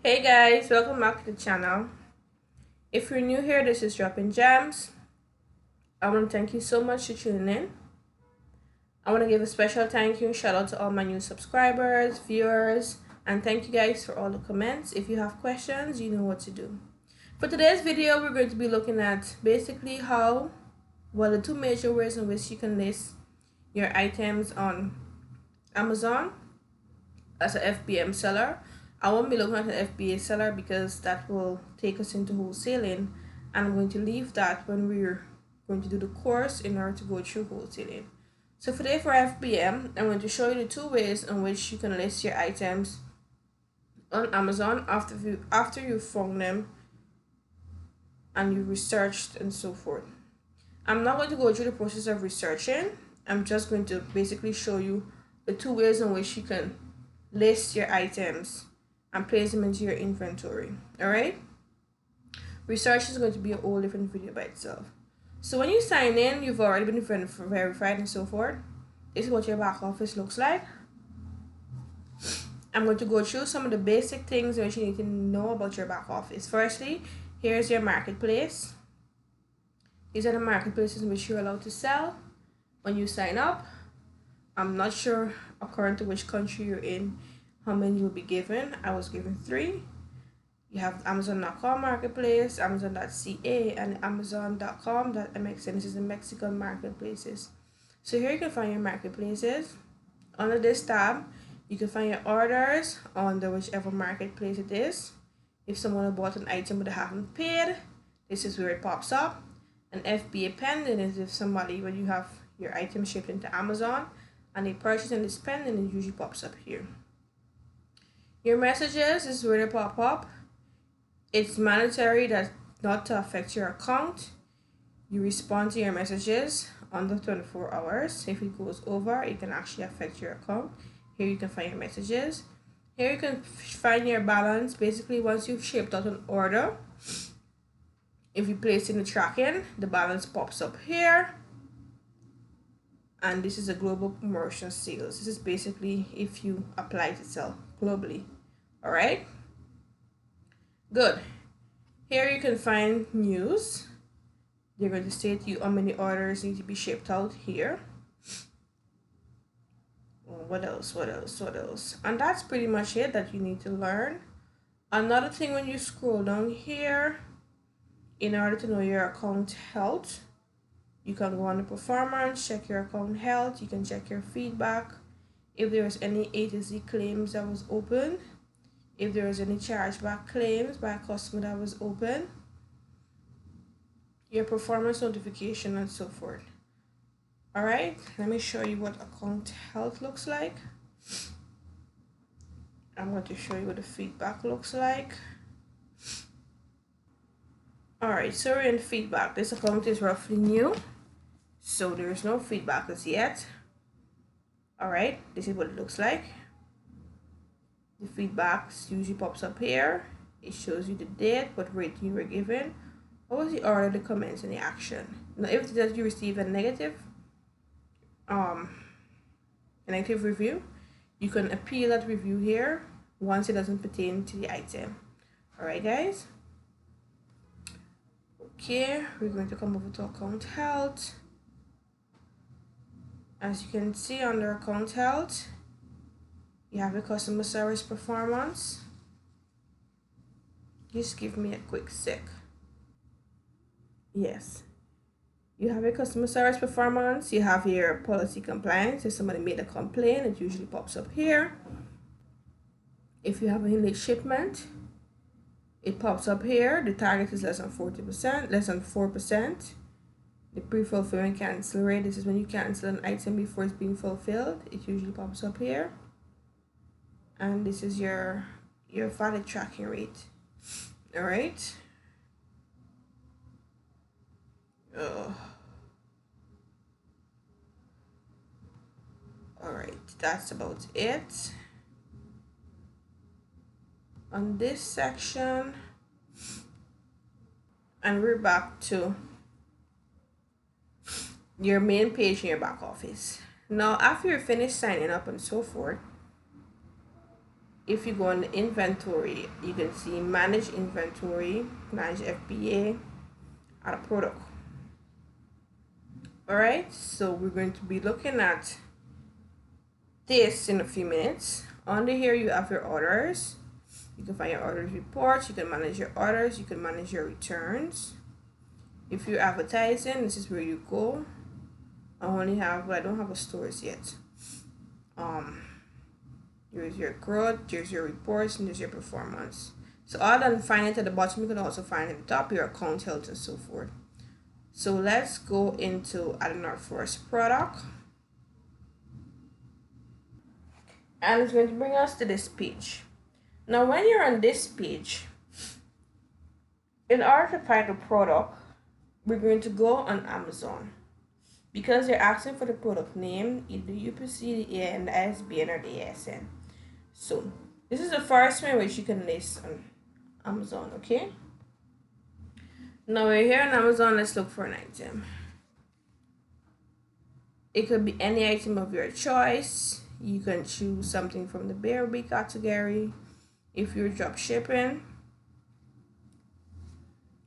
Hey guys, welcome back to the channel. If you're new here, this is Dropping Gems. I want to thank you so much for tuning in. I want to give a special thank you and shout out to all my new subscribers, viewers, and thank you guys for all the comments. If you have questions, you know what to do. For today's video, we're going to be looking at basically the two major ways in which you can list your items on Amazon as a FBM seller. I won't be looking at an FBA seller because that will take us into wholesaling, and I'm going to leave that when we're going to do the course in order to go through wholesaling. So today for FBM, I'm going to show you the two ways in which you can list your items on Amazon after you've found them and you researched and so forth. I'm not going to go through the process of researching. I'm just going to basically show you the two ways in which you can list your items and place them into your inventory. All right, research is going to be a whole different video by itself. So when you sign in, you've already been verified and so forth. This is what your back office looks like. I'm going to go through some of the basic things that you need to know about your back office. Firstly, here's your marketplace. These are the marketplaces in which you're allowed to sell when you sign up. I'm not sure according to which country you're in how many you'll be given. I was given 3. You have Amazon.com marketplace, Amazon.ca, and Amazon.com.mxn. This is the Mexican marketplaces. So here you can find your marketplaces. Under this tab, you can find your orders under whichever marketplace it is. If someone bought an item but they haven't paid, this is where it pops up. An FBA pending is if somebody, when you have your item shipped into Amazon and they purchase and it's pending, it usually pops up here. Your messages is where they pop up. It's mandatory that not to affect your account. You respond to your messages under 24 hours. If it goes over, it can actually affect your account. Here you can find your messages. Here you can find your balance. Basically, once you've shipped out an order, if you place in the tracking, the balance pops up here. And this is a global promotion sales. This is basically if you apply to sell globally. All right, good. Here you can find news. They're going to state you how many orders need to be shipped out here. What else? And that's pretty much it that you need to learn. Another thing, when you scroll down here, in order to know your account health, you can go on the performance, check your account health. You can check your feedback. If there was any A to Z claims that was open, if there was any chargeback claims by a customer that was open, your performance notification and so forth. All right, let me show you what account health looks like. I'm going to show you what the feedback looks like. All right, so we're in feedback. This account is roughly new, so there's no feedback as yet. All right, this is what it looks like. The feedback usually pops up here. It shows you the date, what rate you were given, what was the order, the comments, and the action. Now, if it does you receive a negative review, you can appeal that review here once it doesn't pertain to the item. All right, guys. Okay, we're going to come over to account health. As you can see under account health, you have a customer service performance. Just give me a quick sec. Yes. You have a customer service performance. You have your policy compliance. If somebody made a complaint, it usually pops up here. If you have a late shipment, it pops up here. The target is less than 40%, less than 4%. The pre-fulfillment cancel rate, this is when you cancel an item before it's being fulfilled. It usually pops up here. And this is your valid tracking rate. All right. All right, that's about it on this section. And we're back to your main page in your back office. Now, after you're finished signing up and so forth, if you go on the inventory, you can see manage inventory, manage FBA, add a product. All right, so we're going to be looking at this in a few minutes. Under here, you have your orders. You can find your orders reports. You can manage your orders. You can manage your returns. If you're advertising, this is where you go. I only have, but I don't have a stores yet. Here's your growth, here's your reports, and there's your performance. So other than finding it at the bottom, you can also find at the top your account health and so forth. So let's go into adding our first product. And it's going to bring us to this page. Now when you're on this page, in order to find a product, we're going to go on Amazon. Because they're asking for the product name, either UPC, the AN, the ISBN, or the ASN. So this is the first way which you can list on Amazon, okay? Now we're here on Amazon, let's look for an item. It could be any item of your choice. You can choose something from the Bearby category. If you're drop shipping,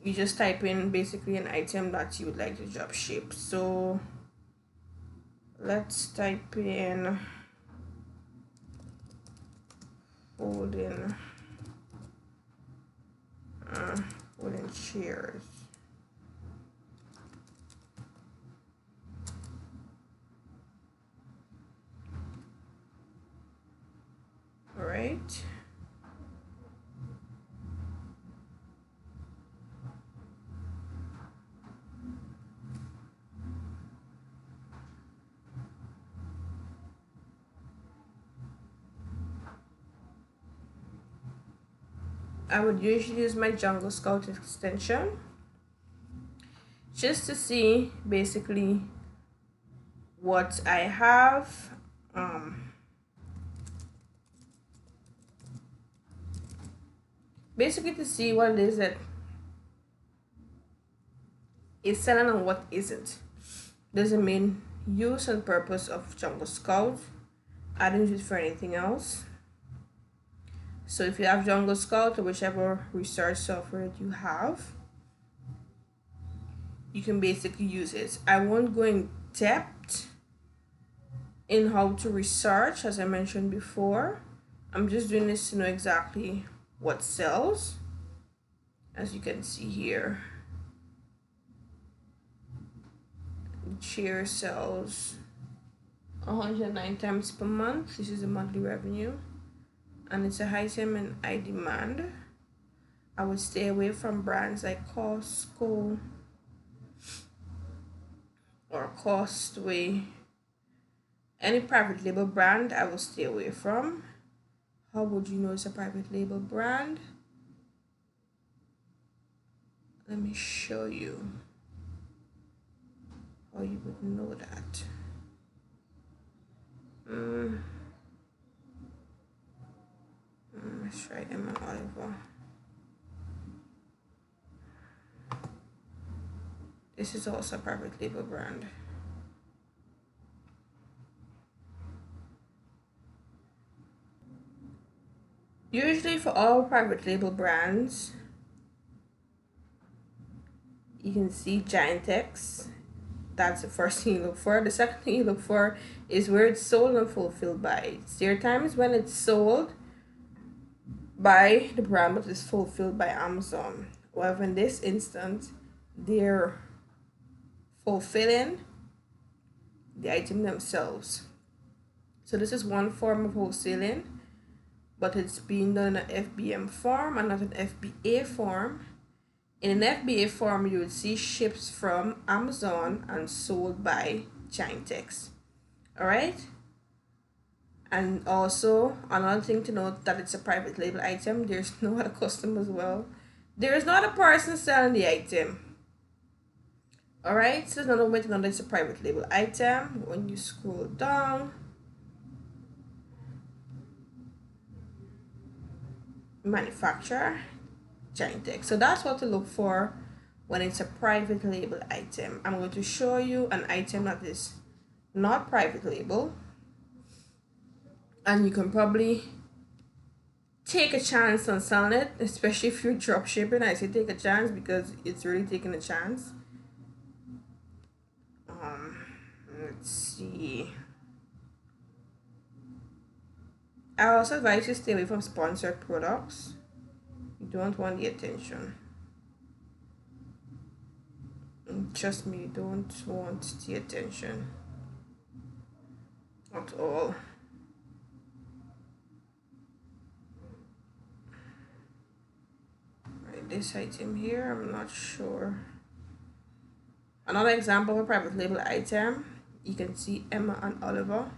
you just type in basically an item that you would like to drop ship. So let's type in wooden chairs. All right. I would usually use my Jungle Scout extension just to see basically what I have. Basically to see what it is that is selling and what isn't. There's a main use and purpose of Jungle Scout. I don't use it for anything else. So if you have Jungle Scout or whichever research software that you have, you can basically use it. I won't go in depth in how to research, as I mentioned before. I'm just doing this to know exactly what sells. As you can see here, the chair sells 109 times per month. This is the monthly revenue, and it's a item in high demand. I would stay away from brands like Costco or Costway. Any private label brand I will stay away from. How would you know it's a private label brand? Let me show you how you would know that. Let's try Emma Oliver. This is also a private label brand. Usually for all private label brands, you can see Giant-X. That's the first thing you look for. The second thing you look for is where it's sold and fulfilled by. There are times when it's sold by the brand but is fulfilled by Amazon. However, in this instance, they're fulfilling the item themselves. So this is one form of wholesaling, but it's being done in an FBM form and not an FBA form. In an FBA form, you would see ships from Amazon and sold by Giant-X. All right. And also, another thing to note that it's a private label item. There's no other customer as well. There is not a person selling the item. All right. So there's another way to know that it's a private label item. When you scroll down, manufacturer, Giant-X. So that's what to look for when it's a private label item. I'm going to show you an item that is not private label, and you can probably take a chance on selling it, especially if you're drop shipping. I say take a chance because it's really taking a chance. Let's see. I also advise you stay away from sponsored products. You don't want the attention. Trust me, you don't want the attention at all. Right, this item here, I'm not sure. Another example of a private label item, you can see Emma and Oliver.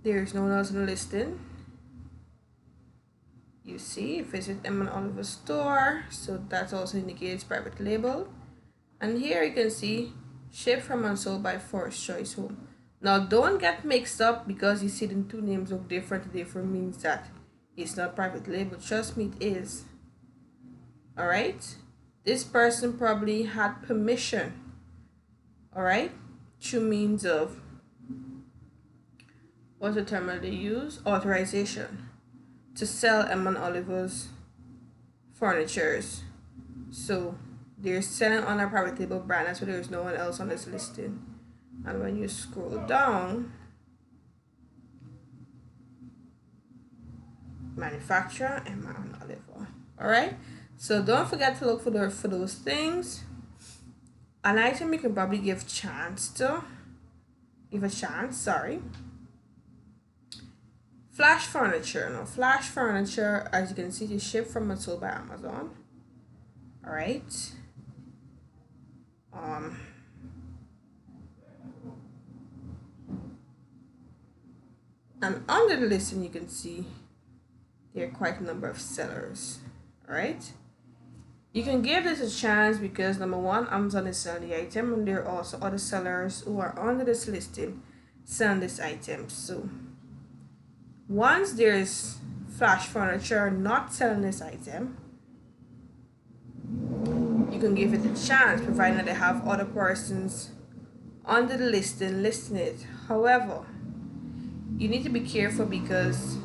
There's no one else in the listing. You see, visit Emma and Oliver store, so that also indicates private label. And here you can see shipped from and sold by First Choice Home. Now don't get mixed up because you see the two names look different. Therefore means that it's not private label. Trust me, it is. All right, this person probably had permission, all right, through means of, what's the term that they use, authorization to sell Emma and Oliver's furnitures. So they're selling on a private label brand, that's why there's no one else on this listing. And when you scroll down, manufacturer Emma and Oliver. All right, so don't forget to look for those things. An item you can probably give a chance, sorry. Flash furniture. Now Flash furniture, as you can see, is shipped from and sold by Amazon. All right. And under the listing, you can see there are quite a number of sellers. All right. You can give this a chance because number one, Amazon is selling the item, and there are also other sellers who are under this listing selling this item. So once there's Flash Furniture not selling this item, you can give it a chance, provided that they have other persons under the listing listing it. However, you need to be careful because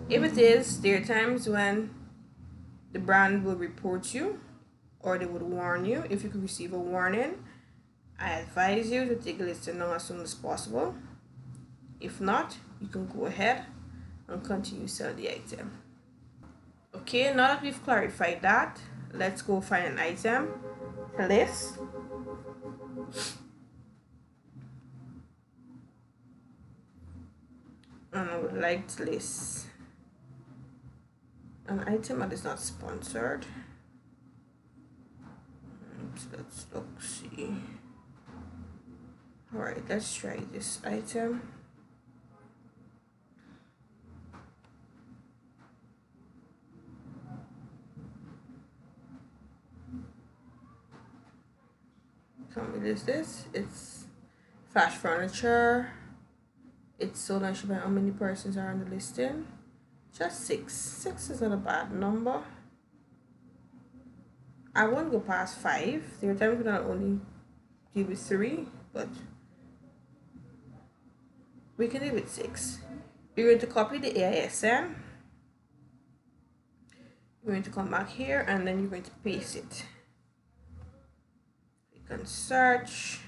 if it is, there are times when the brand will report you or they would warn you. If you could receive a warning, I advise you to take a listing down as soon as possible. If not, you can go ahead and continue selling the item. Okay, now that we've clarified that, let's go find an item to list. And I would like to list an item that is not sponsored. Let's look, see. All right, let's try this item. Tell me this. It's Flash Furniture. It's sold and shipped by how many persons are on the listing? Just 6. 6 is not a bad number. I won't go past 5. There are times when I'll only give it 3, but we can leave it 6. You're going to copy the AISN. You're going to come back here and then you're going to paste it. Click on search.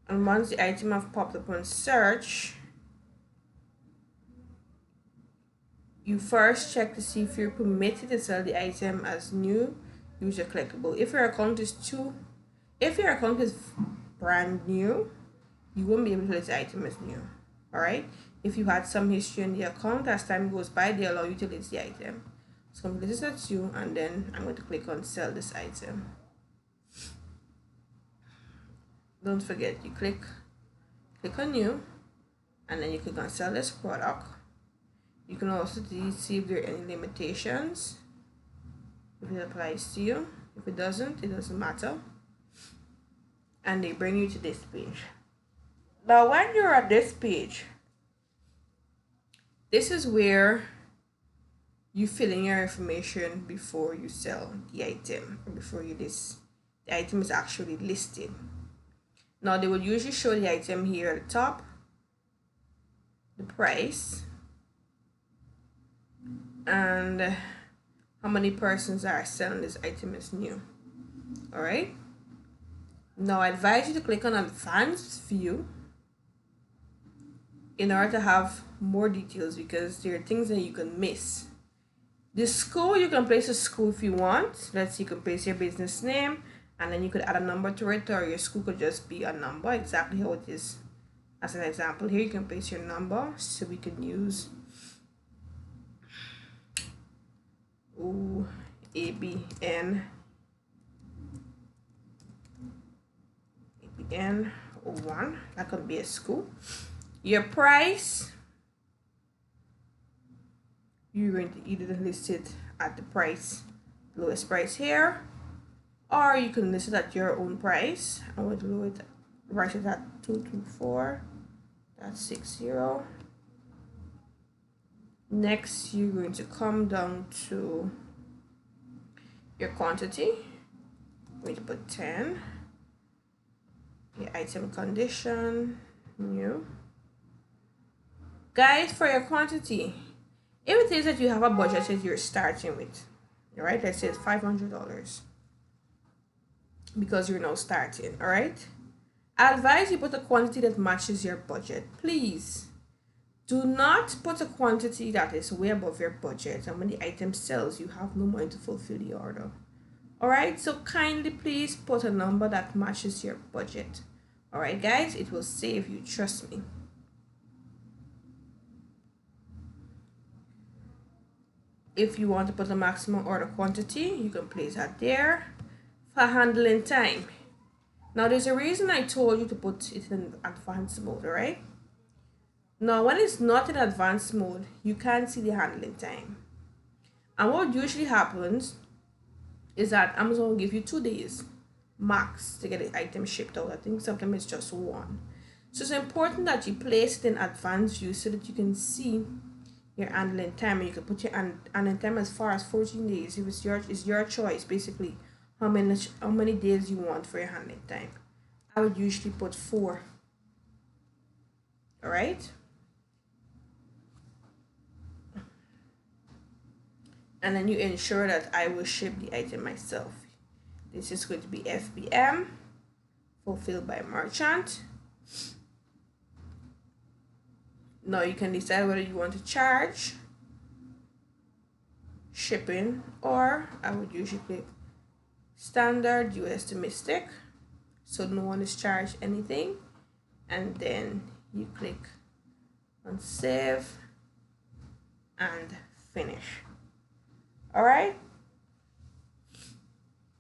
And once the item have popped up on search, you first check to see if you're permitted to sell the item as new user clickable. If your account is brand new, you won't be able to list the item as new. All right. If you had some history in the account, as time goes by, they allow you to list the item. So I'm going to list it as you, and then I'm going to click on sell this item. Don't forget, you click on new, and then you click on sell this product. You can also see if there are any limitations, if it applies to you. If it doesn't matter. And they bring you to this page. Now when you're at this page, this is where you fill in your information before you sell the item, or before you list. The item is actually listed. Now they would usually show the item here at the top, the price, and how many persons are selling this item is new. All right. Now I advise you to click on advanced view in order to have more details, because there are things that you can miss. The school, you can place a school if you want. Let's see, you can place your business name, and then you could add a number to it, or your school could just be a number, exactly how it is. As an example here, you can place your number, so we can use ABN 01. That could be a school. Your price, you're going to either list it at the price, lowest price here, or you can list it at your own price. I would write it at 224.60. Next, you're going to come down to your quantity. I'm going to put 10. Your item condition, new. Guys, for your quantity, if it is that you have a budget that you're starting with, all right, let's say it's $500 because you're now starting, all right, I advise you put a quantity that matches your budget. Please do not put a quantity that is way above your budget, and when the item sells, you have no money to fulfill the order. All right, so kindly please put a number that matches your budget. All right, guys, it will save you, trust me. If you want to put a maximum order quantity, you can place that there. For handling time, now there's a reason I told you to put it in advanced mode, all right? Now when it's not in advanced mode, you can't see the handling time. And what usually happens is that Amazon will give you 2 days max to get the item shipped out. I think sometimes it's just 1. So it's important that you place it in advanced view so that you can see your handling time, and you can put your handling time as far as 14 days. If it's your choice, basically how many days you want for your handling time. I would usually put 4. All right, and then you ensure that I will ship the item myself. This is going to be FBM, fulfilled by merchant. Now you can decide whether you want to charge shipping, or I would usually click standard US domestic, so no one is charged anything, and then you click on save and finish. All right,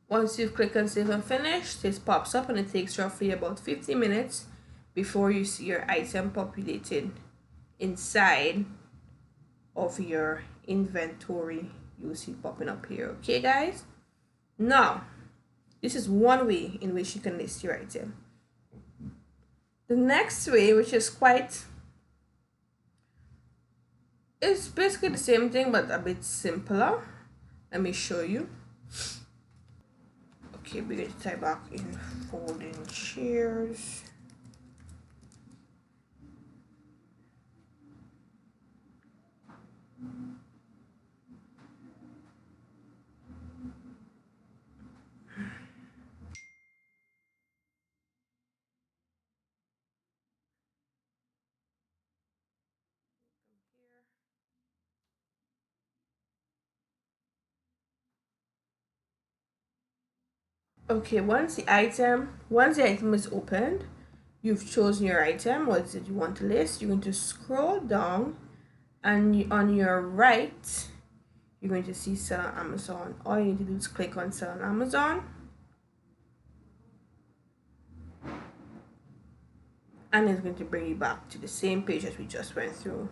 once you've clicked on save and finish, this pops up, and it takes roughly about 50 minutes before you see your item populated inside of your inventory. You'll see popping up here. Okay, guys, now this is one way in which you can list your item. The next way, which is it's basically the same thing but a bit simpler. Let me show you. Okay, we're going to type back in folding chairs. Okay, once the item is opened, you've chosen your item, what is it you want to list. You're going to scroll down, and on your right you're going to see sell on Amazon. All you need to do is click on sell on Amazon, and it's going to bring you back to the same page that we just went through.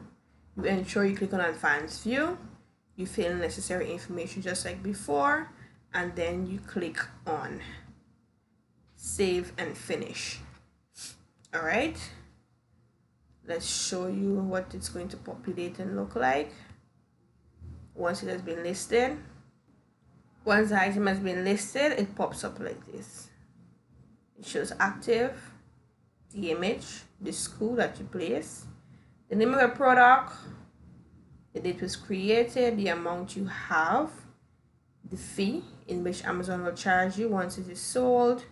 You ensure you click on advanced view, you fill in necessary information just like before, and then you click on save and finish. All right, let's show you what it's going to populate and look like once it has been listed. Once the item has been listed, it pops up like this. It shows active, the image, the screw that you place, the name of the product, the date was created, the amount you have, the fee in which Amazon will charge you once it is sold,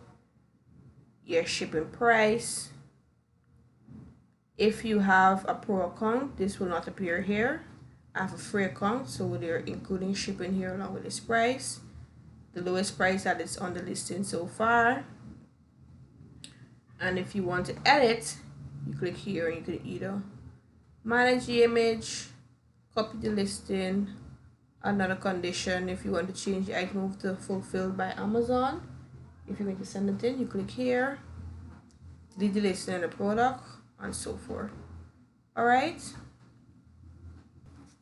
your shipping price. If you have a pro account, this will not appear here. I have a free account, so they're including shipping here along with this price, the lowest price that is on the listing so far. And if you want to edit, you click here and you can either manage the image, copy the listing, another condition. If you want to change the item to fulfilled by Amazon, if you're going to send it in, you click here, delete the listing and the product, and so forth. All right,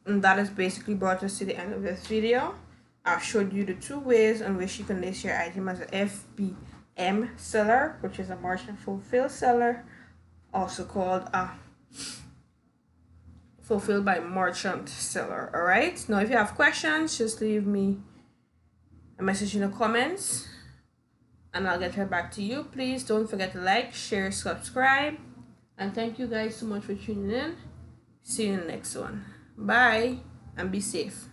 and that has basically brought us to the end of this video. I've showed you the 2 ways in which you can list your item as a FBM seller, which is a merchant fulfilled seller, also called a fulfilled by merchant seller. All right, now if you have questions, just leave me a message in the comments and I'll get right back to you. Please don't forget to like, share, subscribe, and thank you guys so much for tuning in. See you in the next one. Bye and be safe.